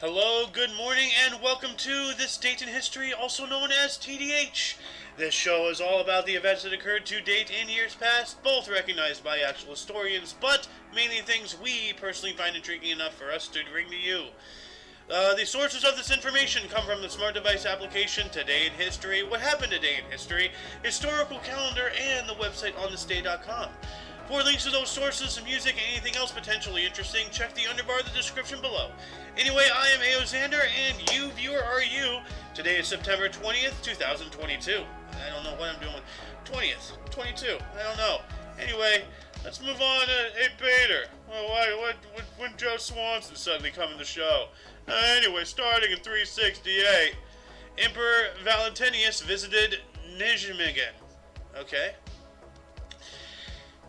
Hello, good morning, and welcome to This Date in History, also known as TDH. This show is all about the events that occurred to date in years past, both recognized by actual historians, but mainly things we personally find intriguing enough for us to bring to you. The sources of this information come from the smart device application Today in History, What Happened Today in History, Historical Calendar, and the website onthisday.com. For links to those sources, music, and anything else potentially interesting, check the underbar of the description below. Anyway, I am Aoxander, and you, viewer, are you. Today is September 20th, 2022. I don't know what I'm doing with 20th, 22, I don't know. Anyway, let's move on to Hey Peter. Well, when Joe Swanson suddenly come in the show? Anyway, starting in 368, Emperor Valentinius visited Nijmegen. Okay.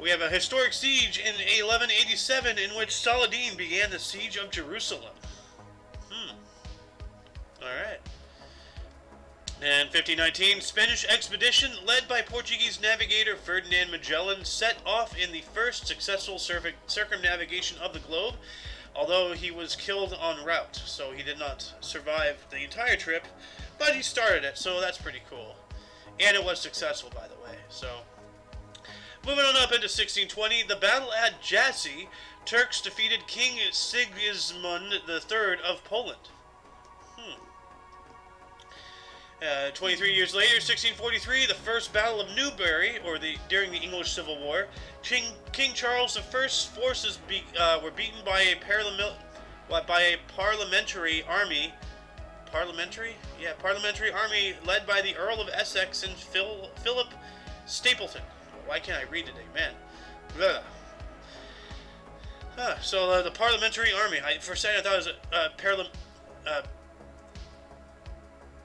We have a historic siege in 1187 in which Saladin began the siege of Jerusalem. Alright. And 1519, Spanish expedition led by Portuguese navigator Ferdinand Magellan set off in the first successful circumnavigation of the globe, although he was killed en route, so he did not survive the entire trip, but he started it, so that's pretty cool. And it was successful, by the way, so... Moving on up into 1620, the battle at Jassy, Turks defeated King Sigismund III of Poland. 23 years later, 1643, the First Battle of Newbury, during the English Civil War, King Charles I's forces were beaten by a parliamentary army. Parliamentary army led by the Earl of Essex and Philip Stapleton. Why can't I read today, man? So the parliamentary army. For a second, I thought it was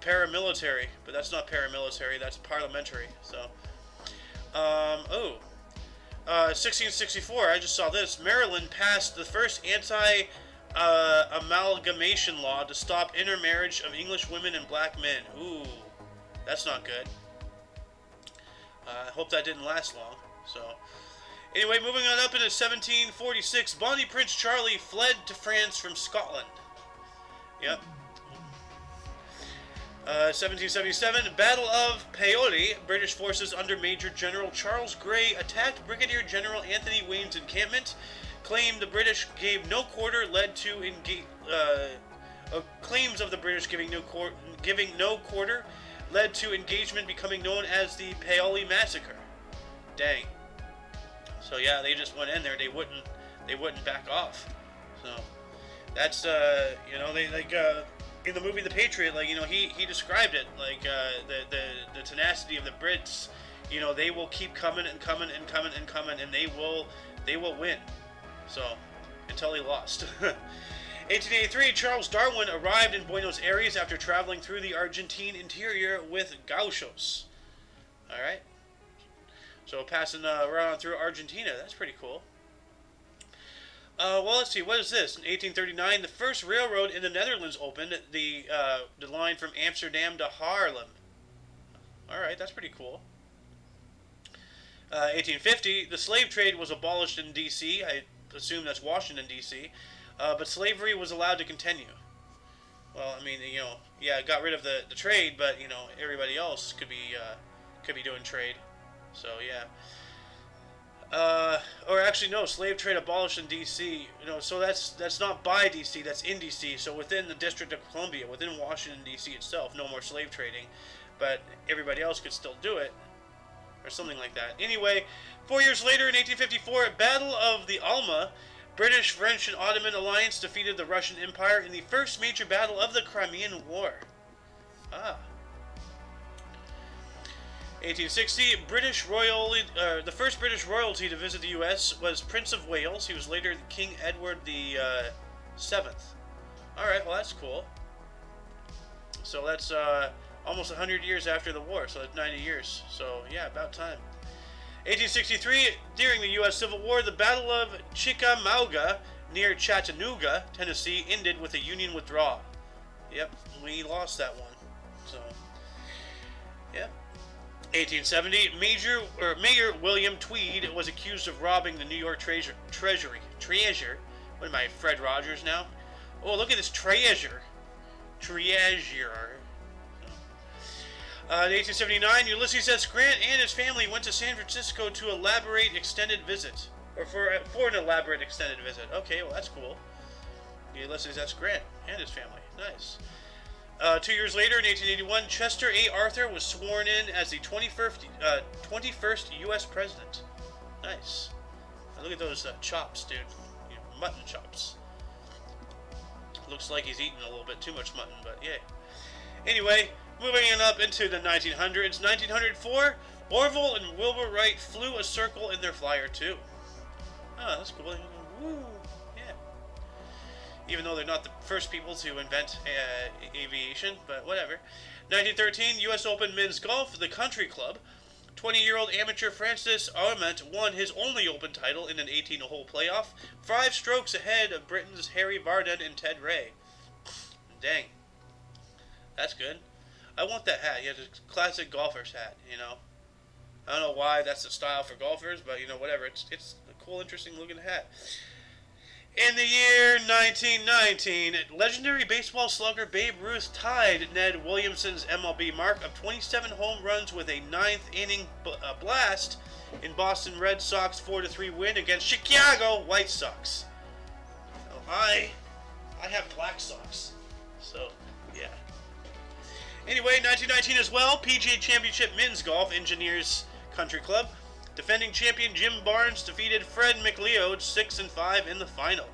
paramilitary, but that's not paramilitary. That's parliamentary. So, 1664. I just saw this. Maryland passed the first anti-amalgamation law to stop intermarriage of English women and black men. Ooh, that's not good. I hope that didn't last long. So, anyway, moving on up into 1746, Bonnie Prince Charlie fled to France from Scotland. Yep. 1777, Battle of Paoli, British forces under Major General Charles Grey attacked Brigadier General Anthony Wayne's encampment. Claimed the British gave no quarter led to claims of the British giving no quarter led to engagement becoming known as the Paoli Massacre. Dang. So yeah, they just went in there. They wouldn't back off. So that's in the movie The Patriot, he described it the tenacity of the Brits. They will keep coming and coming and coming and coming, and they will win. So until he lost. 1883, Charles Darwin arrived in Buenos Aires after traveling through the Argentine interior with gauchos. Alright. So passing around through Argentina. That's pretty cool. Well, let's see. What is this? In 1839, the first railroad in the Netherlands opened, the line from Amsterdam to Haarlem. Alright, that's pretty cool. 1850, the slave trade was abolished in D.C. I assume that's Washington, D.C., but slavery was allowed to continue. Well, I mean, it got rid of the trade, but everybody else could be doing trade. So yeah. Or actually, no, slave trade abolished in D.C. So that's not by D.C. That's in D.C. So within the District of Columbia, within Washington D.C. itself, no more slave trading, but everybody else could still do it, or something like that. Anyway, 4 years later, in 1854, at Battle of the Alma, British, French, and Ottoman alliance defeated the Russian Empire in the first major battle of the Crimean War. 1860, the first British royalty to visit the U.S. was Prince of Wales. He was later King Edward the 7th. Alright, well that's cool. So that's almost 100 years after the war, so that's 90 years. So yeah, about time. 1863, during the U.S. Civil War, the Battle of Chickamauga near Chattanooga, Tennessee, ended with a Union withdrawal. Yep, we lost that one. So, yep. 1870, Mayor William Tweed was accused of robbing the New York treasury. What am I, Fred Rogers now? Oh, look at this treasure. Treasure. In 1879, Ulysses S. Grant and his family went to San Francisco to elaborate extended visit. Or for an elaborate extended visit. Okay, well that's cool. Ulysses S. Grant and his family. Nice. 2 years later, in 1881, Chester A. Arthur was sworn in as the 21st U.S. president. Nice. Now look at those chops, dude. Mutton chops. Looks like he's eating a little bit too much mutton, but yay. Anyway, moving on up into the 1900s. 1904, Orville and Wilbur Wright flew a circle in their Flyer 2. Oh, that's cool. Woo. Yeah. Even though they're not the first people to invent aviation, but whatever. 1913, U.S. Open Men's Golf, the Country Club. 20-year-old amateur Francis Arment won his only Open title in an 18-hole playoff, 5 strokes ahead of Britain's Harry Vardon and Ted Ray. Dang. That's good. I want that hat. He has a classic golfer's hat, you know. I don't know why that's the style for golfers, but, you know, whatever. It's a cool, interesting-looking hat. In the year 1919, legendary baseball slugger Babe Ruth tied Ned Williamson's MLB mark of 27 home runs with a 9th-inning blast in Boston Red Sox 4-3 win against Chicago White Sox. So I have black socks, so yeah. Anyway, 1919 as well, PGA Championship Men's Golf, Engineers Country Club. Defending champion Jim Barnes defeated Fred McLeod 6-5 in the final.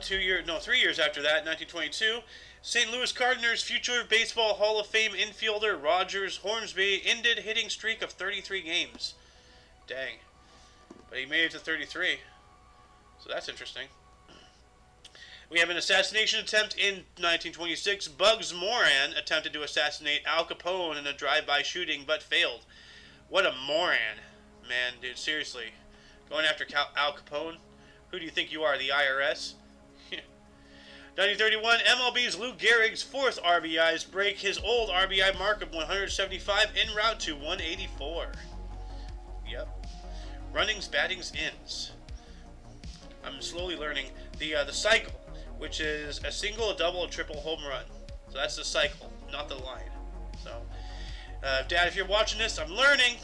3 years after that, 1922, St. Louis Cardinals future Baseball Hall of Fame infielder Rogers Hornsby ended hitting streak of 33 games. Dang. But he made it to 33. So that's interesting. We have an assassination attempt in 1926. Bugs Moran attempted to assassinate Al Capone in a drive-by shooting, but failed. What a moron. Man, dude, seriously. Going after Al Capone? Who do you think you are, the IRS? 1931, MLB's Lou Gehrig's 4th RBIs break his old RBI mark of 175 en route to 184. Yep. Runnings, battings, ins. I'm slowly learning the cycle, which is a single, a double, a triple, home run. So that's the cycle, not the line. So, Dad, if you're watching this, I'm learning.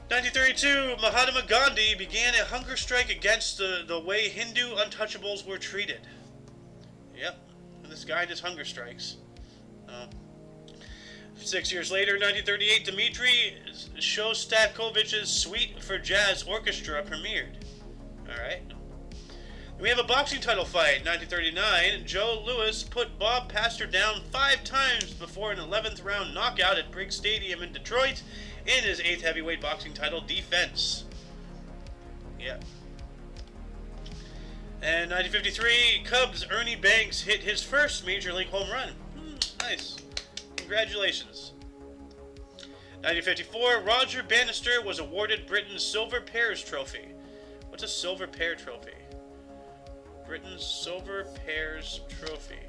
1932, Mahatma Gandhi began a hunger strike against the way Hindu untouchables were treated. Yep, and this guy does hunger strikes. 6 years later, 1938, Dmitri Shostakovich's Suite for Jazz Orchestra premiered. Alright. We have a boxing title fight. 1939, Joe Louis put Bob Pastor down 5 times before an 11th round knockout at Briggs Stadium in Detroit in his 8th heavyweight boxing title defense. Yeah. And 1953, Cubs' Ernie Banks hit his first major league home run. Nice. Congratulations. 1954, Roger Bannister was awarded Britain's Silver Pears Trophy. What's a Silver Pear Trophy? Britain's Silver Pears Trophy.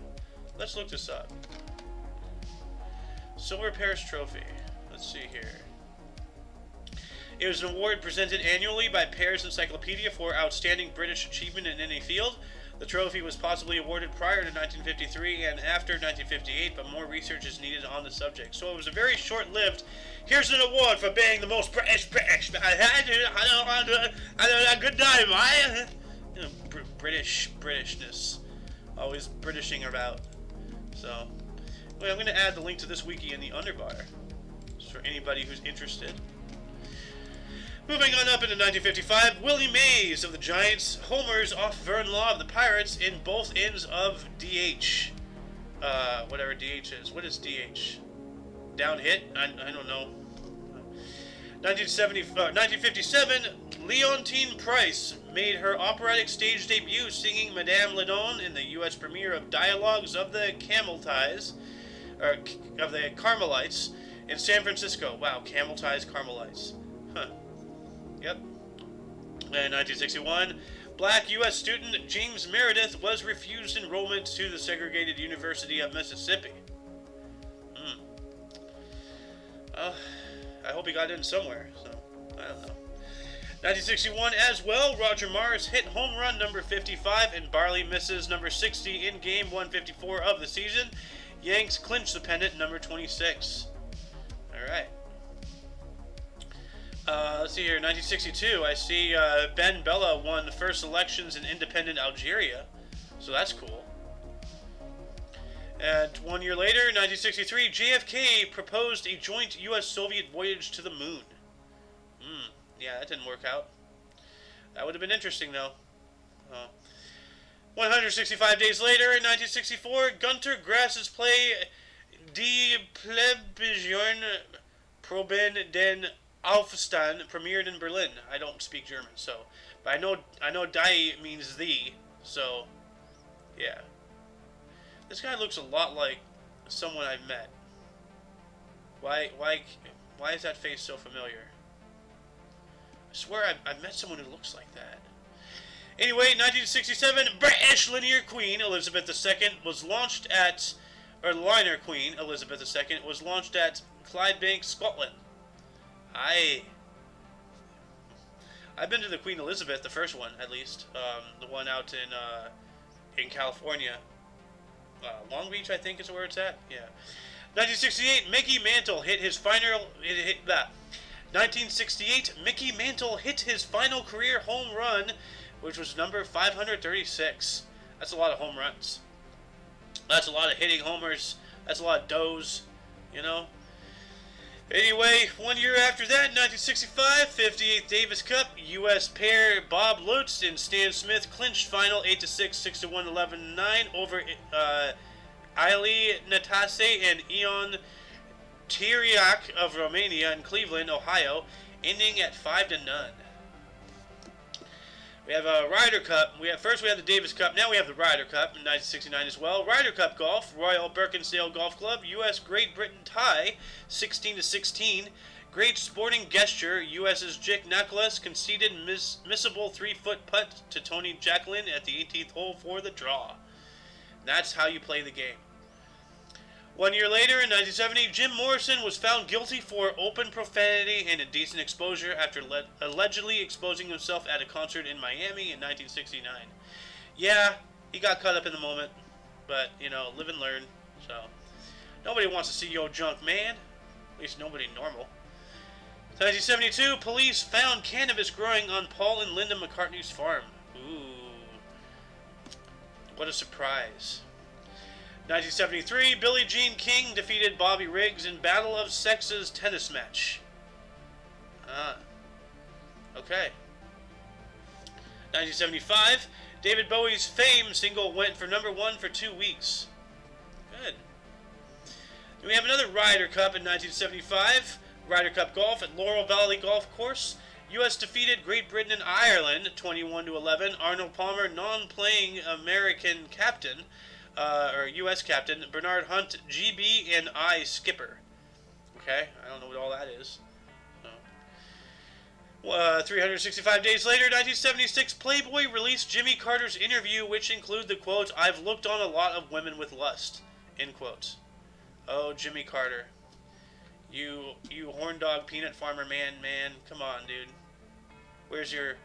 Let's look this up. Silver Pears Trophy. Let's see here. It was an award presented annually by Pears Encyclopedia for outstanding British achievement in any field. The trophy was possibly awarded prior to 1953 and after 1958, but more research is needed on the subject. So it was a very short-lived, here's an award for being the most British. I had a good time, you know, Britishness. Always Britishing about. So, well, I'm going to add the link to this wiki in the underbar, just for anybody who's interested. Moving on up into 1955, Willie Mays of the Giants homers off Vern Law of the Pirates in both ends of DH. Whatever DH is. What is DH? Down hit? I don't know. 1957, Leontine Price made her operatic stage debut singing Madame Ladon in the U.S. premiere of Dialogues of the Carmelites in San Francisco. Wow, Camelties, Carmelites. Huh. Yep. In 1961, black U.S. student James Meredith was refused enrollment to the segregated University of Mississippi. Well, I hope he got in somewhere, so I don't know. 1961 as well, Roger Mars hit home run number 55 and Barley misses number 60 in game 154 of the season. Yanks clinch the pennant number 26. Alright. Let's see here, 1962, I see Ben Bella won the first elections in independent Algeria, so that's cool. And 1 year later, 1963, JFK proposed a joint U.S.-Soviet voyage to the moon. Yeah, that didn't work out. That would have been interesting, though. 165 days later, in 1964, Gunter Grass's play Die Plebejorn Proben den Aufstand premiered in Berlin. I don't speak German, so, but I know Die means the, so yeah. This guy looks a lot like someone I've met. Why is that face so familiar? I swear I've met someone who looks like that. Anyway, 1967, British Linear Queen Elizabeth II was launched at, or Liner Queen Elizabeth II was launched at Clydebank, Scotland. I've been to the Queen Elizabeth, the first one at least, the one out in California, Long Beach, I think is where it's at. Yeah. 1968, Mickey Mantle hit his final. 1968, Mickey Mantle hit his final career home run, which was number 536. That's a lot of home runs. That's a lot of hitting homers. That's a lot of doughs, you know. Anyway, 1 year after that, 1965, 58th Davis Cup, U.S. pair Bob Lutz and Stan Smith clinched final 8-6, 6-1, 11-9 over Aili Natase and Ion Tiriac of Romania in Cleveland, Ohio, ending at 5-0. We have a Ryder Cup. First we have the Davis Cup. Now we have the Ryder Cup in 1969 as well. Ryder Cup golf. Royal Berkensdale Golf Club. U.S. Great Britain tie. 16-16. Great sporting gesture. U.S.'s Jick Nicklaus conceded missable 3-foot putt to Tony Jacklin at the 18th hole for the draw. That's how you play the game. 1 year later, in 1970, Jim Morrison was found guilty for open profanity and indecent exposure after allegedly exposing himself at a concert in Miami in 1969. Yeah, he got caught up in the moment, but, you know, live and learn, so. Nobody wants to see your junk, man. At least nobody normal. 1972, police found cannabis growing on Paul and Linda McCartney's farm. Ooh. What a surprise. 1973, Billie Jean King defeated Bobby Riggs in Battle of Sexes tennis match. Okay. 1975, David Bowie's Fame single went for #1 for 2 weeks. Good. Then we have another Ryder Cup in 1975. Ryder Cup golf at Laurel Valley Golf Course. U.S. defeated Great Britain and Ireland 21-11. Arnold Palmer, non-playing American captain, or U.S. captain, Bernard Hunt, GB and I skipper. Okay, I don't know what all that is. 365 days later, 1976, Playboy released Jimmy Carter's interview, which include the quote, "I've looked on a lot of women with lust," end quote. Oh, Jimmy Carter. You horn dog peanut farmer man, come on, dude. Where's your,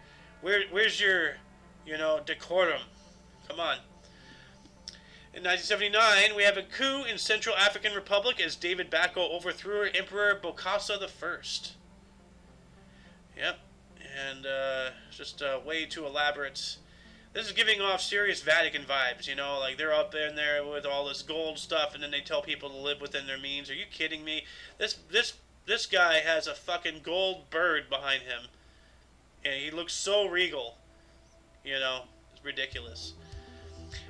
decorum? Come on. In 1979, we have a coup in Central African Republic as David Bako overthrew Emperor Bokassa I. Yep, and just way too elaborate. This is giving off serious Vatican vibes, you know, like they're up in there with all this gold stuff, and then they tell people to live within their means. Are you kidding me? This guy has a fucking gold bird behind him, and he looks so regal. You know, it's ridiculous.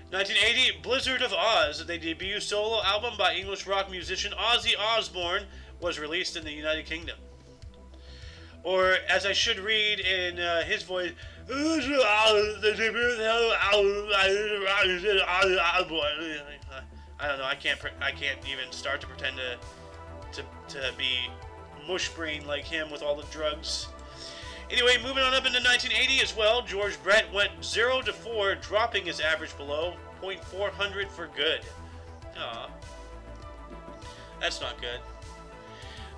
1980, Blizzard of Oz, the debut solo album by English rock musician Ozzy Osbourne, was released in the United Kingdom. Or, as I should read in his voice, I don't know. I can't even start to pretend to be mush brain like him with all the drugs. Anyway, moving on up into 1980 as well, George Brett went 0-4, dropping his average below .400 for good. Aw, that's not good.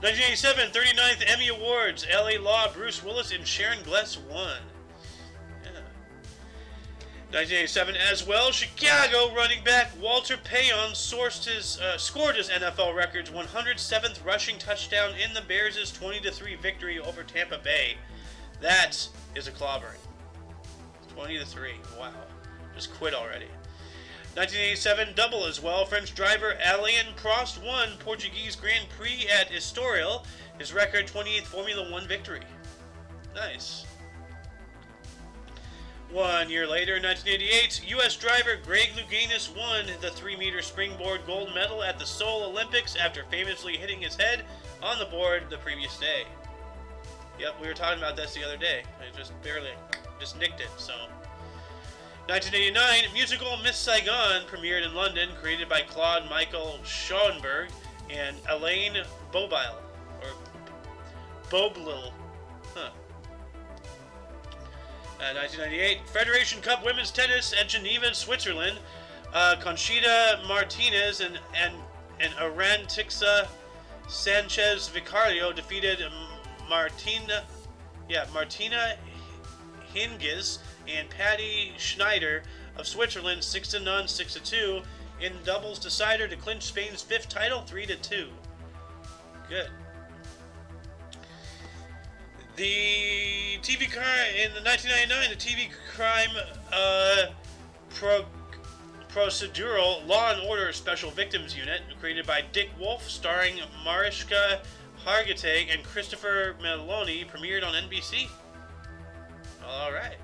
1987, 39th Emmy Awards. L.A. Law, Bruce Willis, and Sharon Gless won. Yeah. 1987 as well. Chicago running back Walter Payton scored his NFL record's 107th rushing touchdown in the Bears' 20-3 victory over Tampa Bay. That is a clobbering. 20-3. Wow. Just quit already. 1987 double as well. French driver Alain Prost won Portuguese Grand Prix at Estoril, his record 28th Formula One victory. Nice. 1 year later, 1988, U.S. driver Greg Louganis won the 3-meter springboard gold medal at the Seoul Olympics after famously hitting his head on the board the previous day. Yep, we were talking about this the other day. I just nicked it, so. 1989, musical Miss Saigon premiered in London, created by Claude Michael Schoenberg and Elaine Bobile, or Boblil. 1998, Federation Cup Women's Tennis at Geneva, Switzerland. Conchita Martinez and Arantixa Sanchez Vicario defeated Martina Hingis and Patty Schneider of Switzerland 6-0, 6-2 in doubles decider to clinch Spain's 5th title 3-2. Good. The TV crime in the 1999, the TV crime procedural Law and Order Special Victims Unit, created by Dick Wolf, starring Mariska Hargitay and Christopher Meloni, premiered on NBC. All right.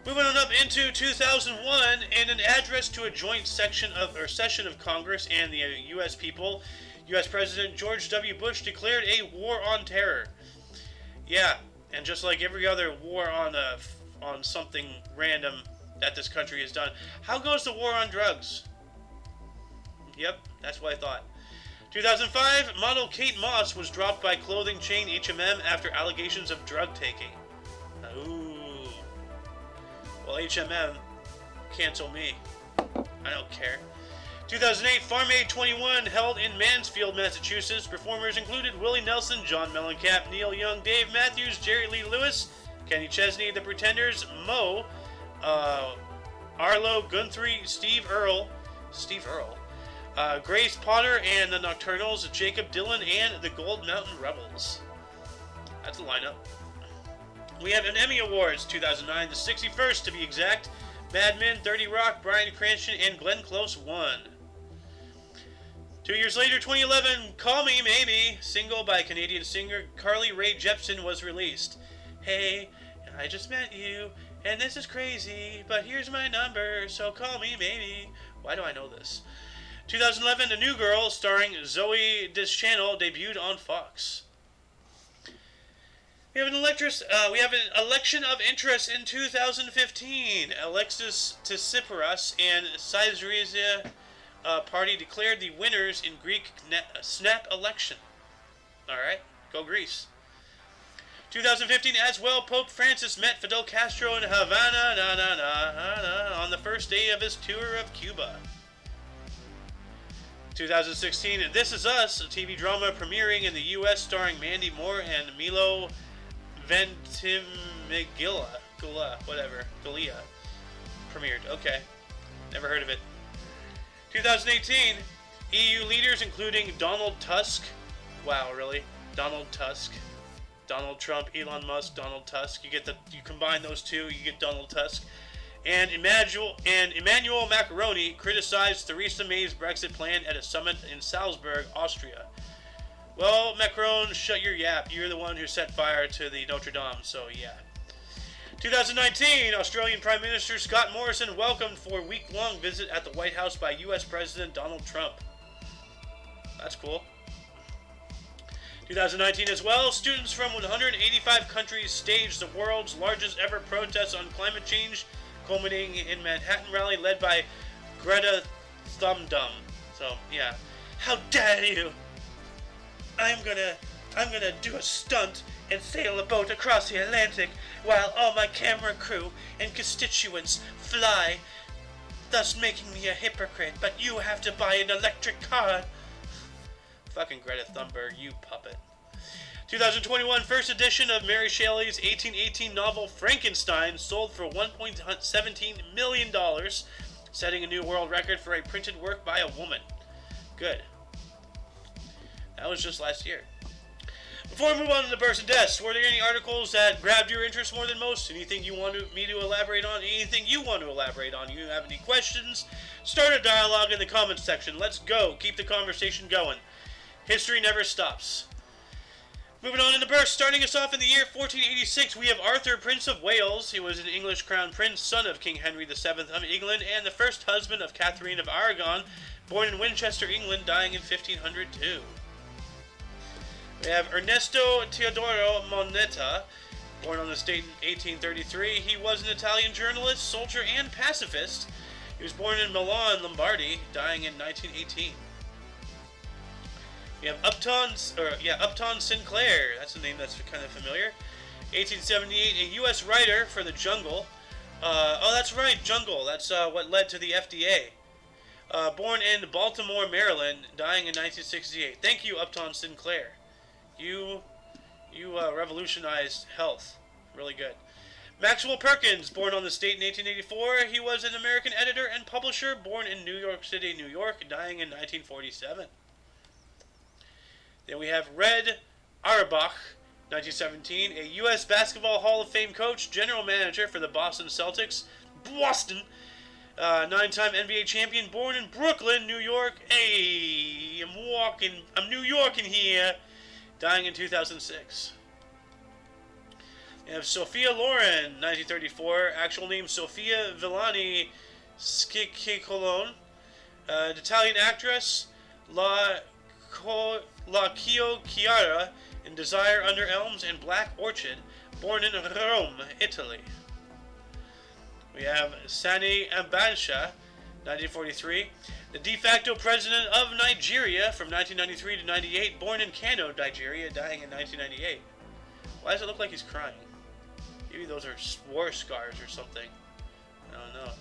Moving on up into 2001, in an address to a joint session of Congress and the U.S. people, U.S. President George W. Bush declared a war on terror. Yeah, and just like every other war on something random that this country has done, how goes the war on drugs? Yep, that's what I thought. 2005, model Kate Moss was dropped by clothing chain H&M after allegations of drug taking. Ooh. Well, H&M, cancel me. I don't care. 2008, Farm Aid 21 held in Mansfield, Massachusetts. Performers included Willie Nelson, John Mellencamp, Neil Young, Dave Matthews, Jerry Lee Lewis, Kenny Chesney, The Pretenders, Mo, Arlo Guthrie, Steve Earle, Grace Potter and the Nocturnals, Jacob Dylan, and the Gold Mountain Rebels. That's a lineup. We have an Emmy Awards 2009, the 61st to be exact. Mad Men, 30 Rock, Bryan Cranston, and Glenn Close won. 2 years later, 2011, Call Me Maybe, single by Canadian singer Carly Rae Jepsen, was released. Hey, I just met you, and this is crazy, but here's my number, so call me maybe. Why do I know this? 2011, A New Girl, starring Zoe Deschanel, debuted on Fox. We have an election of interest in 2015. Alexis Tsipras and Syriza party declared the winners in Greek snap election. All right, go Greece. 2015 as well, Pope Francis met Fidel Castro in Havana on the first day of his tour of Cuba. 2016, This Is Us, a TV drama premiering in the U.S. starring Mandy Moore and Milo Ventimiglia, premiered. Okay, never heard of it. 2018, EU leaders including Donald Tusk. Wow, really? Donald Tusk. Donald Trump, Elon Musk, Donald Tusk. You combine those two, you get Donald Tusk. And Emmanuel Macaroni criticized Theresa May's Brexit plan at a summit in Salzburg, Austria. Well, Macron, shut your yap. You're the one who set fire to the Notre Dame, so yeah. 2019, Australian Prime Minister Scott Morrison welcomed for a week-long visit at the White House by U.S. President Donald Trump. That's cool. 2019 as well, students from 185 countries staged the world's largest ever protest on climate change, culminating in Manhattan rally led by Greta Thunberg. So, yeah. How dare you! I'm gonna do a stunt and sail a boat across the Atlantic while all my camera crew and constituents fly, thus making me a hypocrite, but you have to buy an electric car. Fucking Greta Thunberg, you puppet. 2021 first edition of Mary Shelley's 1818 novel Frankenstein sold for $1.17 million, setting a new world record for a printed work by a woman. Good. That was just last year. Before we move on to the burst and deaths, were there any articles that grabbed your interest more than most? Anything you want me to elaborate on? Anything you want to elaborate on? You have any questions? Start a dialogue in the comments section. Let's go. Keep the conversation going. History never stops. Moving on in the burst, starting us off in the year 1486, we have Arthur, Prince of Wales. He was an English crown prince, son of King Henry VII of England, and the first husband of Catherine of Aragon, born in Winchester, England, dying in 1502. We have Ernesto Teodoro Moneta, born on this date in 1833. He was an Italian journalist, soldier, and pacifist. He was born in Milan, Lombardy, dying in 1918. We have Upton Sinclair. That's a name that's kind of familiar. 1878, a U.S. writer for The Jungle. Oh, that's right, Jungle. That's what led to the FDA. Born in Baltimore, Maryland, dying in 1968. Thank you, Upton Sinclair. You revolutionized health. Really good. Maxwell Perkins, born on this date in 1884. He was an American editor and publisher, born in New York City, New York, dying in 1947. Then we have Red Auerbach, 1917, a U.S. Basketball Hall of Fame coach, general manager for the Boston Celtics, Boston, 9-time NBA champion, born in Brooklyn, New York. Hey, I'm New Yorking here, dying in 2006. We have Sophia Loren, 1934, actual name Sofia Villani Schiccolone, an Italian actress, La Chio Chiara in Desire Under Elms and Black Orchid, born in Rome, Italy. We have Sani Abacha, 1943, the de facto president of Nigeria from 1993 to 98, born in Kano, Nigeria, dying in 1998. Why does it look like he's crying? Maybe those are war scars or something. I don't know.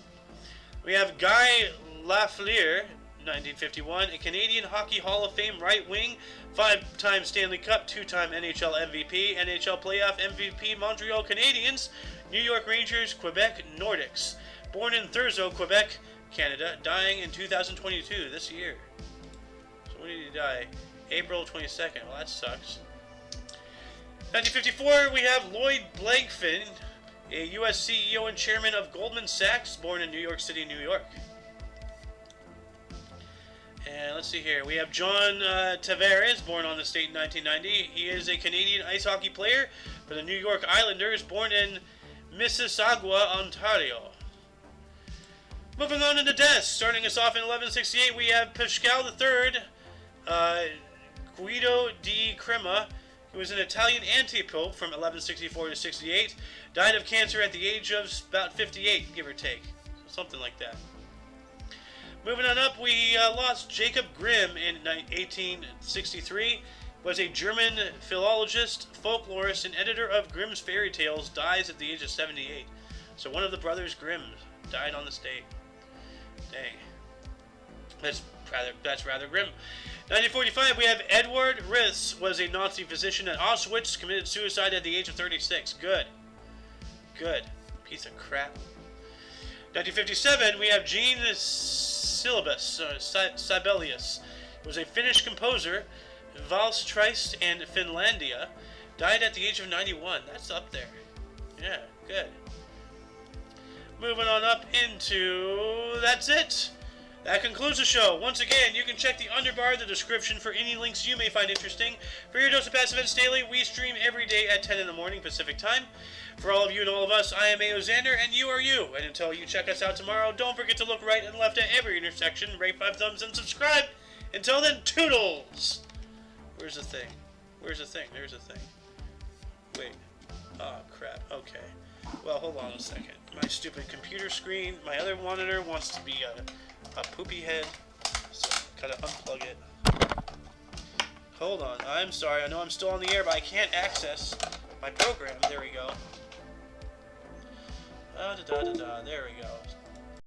We have Guy Lafleur, 1951, a Canadian Hockey Hall of Fame right wing, 5-time Stanley Cup, 2-time NHL MVP, NHL Playoff MVP, Montreal Canadiens, New York Rangers, Quebec Nordics. Born in Thurso, Quebec, Canada, dying in 2022, this year. So when did he die? April 22nd. Well, that sucks. 1954, we have Lloyd Blankfein, a U.S. CEO and chairman of Goldman Sachs, born in New York City, New York. And let's see here. We have John Tavares, born on this date in 1990. He is a Canadian ice hockey player for the New York Islanders, born in Mississauga, Ontario. Moving on into deaths. Starting us off in 1168, we have Pascal III, Guido di Crema, who was an Italian anti-pope from 1164 to 68. Died of cancer at the age of about 58, give or take. Something like that. Moving on up, we lost Jacob Grimm in 1863. Was a German philologist, folklorist, and editor of Grimm's fairy tales. Dies at the age of 78. So one of the brothers Grimm died on this date. Dang. That's rather grim. 1945, we have Edward Ritz, was a Nazi physician at Auschwitz, committed suicide at the age of 36. Good. Piece of crap. 1957, we have Jean Sibelius. He was a Finnish composer, Vals Trieste and Finlandia. Died at the age of 91. That's up there. Yeah, good. Moving on up into... That's it. That concludes the show. Once again, you can check the underbar of the description for any links you may find interesting. For your dose of Past Events Daily, we stream every day at 10 in the morning Pacific Time. For all of you and all of us, I am Ayo Xander, and you are you. And until you check us out tomorrow, don't forget to look right and left at every intersection, rate 5 thumbs, and subscribe. Until then, toodles! Where's the thing? There's a thing. Wait. Oh, crap. Okay. Well, hold on a second. My stupid computer screen, my other monitor wants to be a poopy head, so gotta unplug it. Hold on, I'm sorry, I know I'm still on the air, but I can't access my program. There we go. There we go.